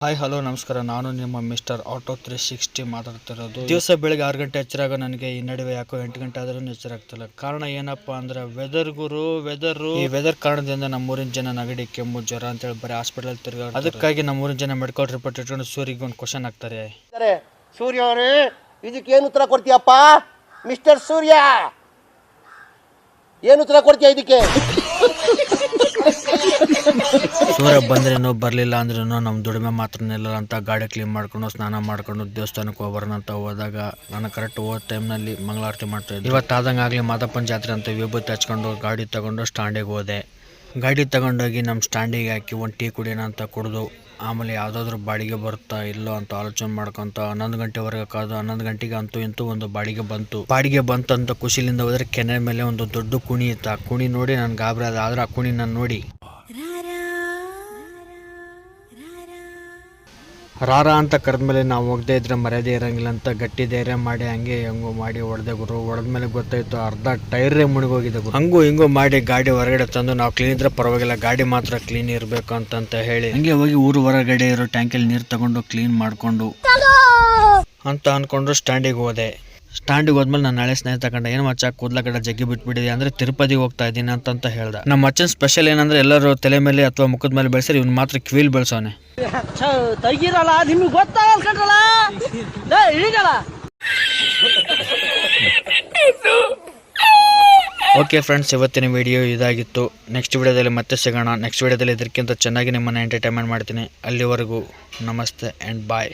Hi hello ನಮಸ್ಕಾರ. ನಾನು ನಿಮ್ಮ ಮಿಸ್ಟರ್ ಆಟೋ 360 ಮಾತಾಡ್ತಿರೋದು. ದಿವಸ ಬೆಳಗ್ಗೆ 6 ಗಂಟೆ ಎಚ್ಚರಾಗ ನನಗೆ ಈ ನಡುವೆ ಯಾಕೋ 8 ಗಂಟೆ ಆದ್ರೂ ಎಚ್ಚರಾಗ್ತಿಲ್ಲ. ಕಾರಣ ಏನಪ್ಪ ಅಂದ್ರೆ ಈ ವೆದರ್ ಕಾರಣದಿಂದ ನಮ್ಮೂರಿನ ಜನ ನೆಗಡಿ, ಕೆಮ್ಮು, ಜ್ವರ ಅಂತೇಳಿ ಬರೀ ಹಾಸ್ಪಿಟಲ್ ತಿರ್ಗಾಡ್ತಾರೆ. ಅದಕ್ಕಾಗಿ ನಮ್ಮೂರಿನ ಜನ ಮೆಡಿಕಲ್ ರಿಪೋರ್ಟ್ ಇಟ್ಕೊಂಡು ಸೂರಿಗೆ ಒಂದು ಕ್ವಶನ್ ಹಾಕ್ತಾರೆ. ಸೂರ್ಯ ಅವರೇ, ಇದಕ್ಕೇನು ಉತ್ತರ ಕೊಡ್ತೀಯಪ್ಪ? ಮಿಸ್ಟರ್ ಸೂರ್ಯ, ಏನು ಉತ್ತರ ಕೊಡ್ತೀಯ ಇದಕ್ಕೆ? ಸೂರ್ಯ ಬಂದ್ರೇನು ಬರಲಿಲ್ಲ ಅಂದ್ರೂ ನಮ್ಮ ದುಡಿಮೆ ಮಾತ್ರ ನಿಲ್ಲಲ್ಲ ಅಂತ ಗಾಡಿ ಕ್ಲೀನ್ ಮಾಡ್ಕೊಂಡು ಸ್ನಾನ ಮಾಡ್ಕೊಂಡು ದೇವಸ್ಥಾನಕ್ಕೆ ಹೋಗ್ಬರೋಣ ಅಂತ ಹೋದಾಗ ನಾನು ಕರೆಕ್ಟ್ ಹೋದ ಟೈಮ್ನಲ್ಲಿ ಮಂಗಳಾರತಿ ಮಾಡ್ತಾ ಇದ್ದೆ. ಇವತ್ತಾದಂಗೆ ಆಗಲಿ ಮಾದಪ್ಪನ ಜಾತ್ರೆ ಅಂತ ವಿಭೂತಿ ಹಚ್ಕೊಂಡು ಗಾಡಿ ತಗೊಂಡು ಸ್ಟ್ಯಾಂಡಿಗೆ ಹೋದೆ. ಗಾಡಿ ತಗೊಂಡೋಗಿ ನಮ್ಮ ಸ್ಟ್ಯಾಂಡಿಗೆ ಹಾಕಿ ಒಂದು ಟೀ ಕುಡಿಯೋಣ ಅಂತ ಕುಡಿದು ಆಮೇಲೆ ಯಾವುದಾದ್ರೂ ಬಾಡಿಗೆ ಬರುತ್ತಾ ಇಲ್ಲೋ ಅಂತ ಆಲೋಚನೆ ಮಾಡ್ಕೊಂತ 11 ಗಂಟೆವರೆಗೆ ಕಾದು 11 ಗಂಟೆಗೆ ಅಂತೂ ಇಂತೂ ಒಂದು ಬಾಡಿಗೆ ಬಂತು ಅಂತ ಖುಷಿಲಿಂದ ಹೋದ್ರೆ ಕೆನೆ ಮೇಲೆ ಒಂದು ದೊಡ್ಡ ಕುಣಿ ಇತ್ತು. ಆ ಕುಣಿ ನೋಡಿ ನಾನು ಗಾಬರಿ ಆದ. ಆದ್ರೆ ಆ ಕುಣಿ ನಾನು ನೋಡಿ ರಾರ ಅಂತ ಕರೆದ್ಮೇಲೆ ನಾವು ಹೋಗದೆ ಇದ್ರೆ ಮರ್ಯಾದೆ ಇರಂಗಿಲ್ಲ ಅಂತ ಗಟ್ಟಿ ಧೈರ್ಯ ಮಾಡಿ ಹಂಗೆ ಹೆಂಗೋ ಮಾಡಿ ಹೊಡೆದೆ ಗುರು. ಹೊಡೆದ್ಮೇಲೆ ಗೊತ್ತಾಯ್ತು ಅರ್ಧ ಟೈರೇ ಮುಳುಗೋಗಿದೆ ಗುರು. ಹಂಗೂ ಹಿಂಗೂ ಮಾಡಿ ಗಾಡಿ ಹೊರಗಡೆ ತಂದು ನಾವು ಕ್ಲೀನ್ ಇದ್ರೆ ಪರವಾಗಿಲ್ಲ, ಗಾಡಿ ಮಾತ್ರ ಕ್ಲೀನ್ ಇರಬೇಕು ಅಂತ ಹೇಳಿ ಹಂಗೆ ಹೋಗಿ ಊರು ಹೊರಗಡೆ ಇರೋ ಟ್ಯಾಂಕಲ್ಲಿ ನೀರು ತಗೊಂಡು ಕ್ಲೀನ್ ಮಾಡ್ಕೊಂಡು ಅಂತ ಅನ್ಕೊಂಡು ಸ್ಟ್ಯಾಂಡಿಗೆ ಹೋದೆ. ಸ್ಟ್ಯಾಂಡಿಗೆ ಹೋದ್ಮೇಲೆ ನಾನು ನಾಳೆ ಸ್ನೇಹಿತ ಕಂಡ, ಏನು ಮಚ್ಚ ಕೂದಲ ಕಡೆ ಜಗ್ಗಿ ಬಿಟ್ಬಿಟ್ಟಿದೆ ಅಂದ್ರೆ ತಿರುಪತಿಗೆ ಹೋಗ್ತಾ ಇದ್ದೀನಿ ಅಂತ ಹೇಳ್ದ. ನಮ್ಮ ಮಚ್ಚನ್ ಸ್ಪೆಷಲ್ ಏನಂದ್ರೆ ಎಲ್ಲರೂ ತಲೆ ಮೇಲೆ ಅಥವಾ ಮುಖದ ಮೇಲೆ ಬೆಳೆಸಿದ್ರೆ ಇವ್ನು ಮಾತ್ರ ಕಿವಿಲ್ ಬೆಳೆಸೋನೆ. ಓಕೆ ಫ್ರೆಂಡ್ಸ್, ಇವತ್ತಿನ ವಿಡಿಯೋ ಇದಾಗಿತ್ತು. ನೆಕ್ಸ್ಟ್ ವಿಡಿಯೋದಲ್ಲಿ ಮತ್ತೆ ಸಿಗೋಣ. ನೆಕ್ಸ್ಟ್ ವಿಡಿಯೋದಲ್ಲಿ ಇದಕ್ಕಿಂತ ಚೆನ್ನಾಗಿ ನಿಮ್ಮನ್ನು ಎಂಟರ್ಟೈನ್ಮೆಂಟ್ ಮಾಡ್ತೀನಿ. ಅಲ್ಲಿವರೆಗೂ ನಮಸ್ತೆ ಆ್ಯಂಡ್ ಬಾಯ್.